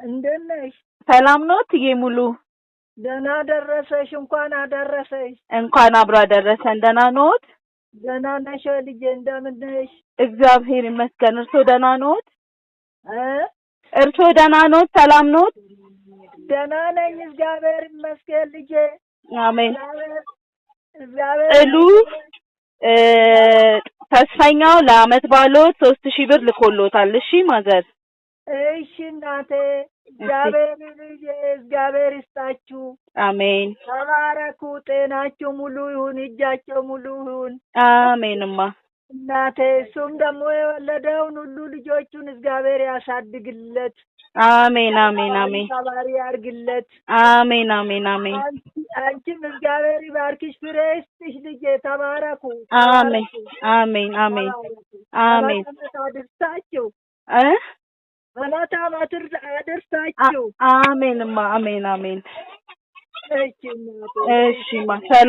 እንደት ነሽ? ሰላም ነው እትዬ ሙሉ? ደህና ደረሰሽ? እንኳን አደረሰሽ። እንኳን አብሮ አደረሰን። ደህና ኖት? ደህና ነሽ ልጄ? እንደምን ነሽ? እግዚአብሔር ይመስገን። እርሶ ደህና ኖት? እ እርሶ ደህና ኖት? ሰላም ኖት? ደህና ነኝ እግዚአብሔር ይመስገን ልጄ። አሜን። እግዚአብሔር ጥሉ ተስፈኛው ለአመት ባሎት 3000 ብር ልኮሎታል። እሺ ማዘር? እሺ እናቴ፣ እግዚአብሔር ይስጣችሁ። አሜን። ተባረኩ። ጤናችሁ ሙሉ ይሁን፣ እጃቸው ሙሉ ይሁን። አሜንማ እናቴ፣ እሱም ደግሞ የወለደውን ሁሉ ልጆቹን እግዚአብሔር ያሳድግለት። አሜን አሜን አሜን። ተባሪ ያርግለት። አሜን አሜን አሜን። አንቺም እግዚአብሔር ይባርክሽ፣ ፍሬ ይስጥሽ ልጄ። ተባረኩ። አሜን አሜን አሜን አሜን። አድርሳችሁ በማታ ማትር አድርሳችሁ። አሜንማ አሜን አሜን። እሺ እሺ ማ ሰላም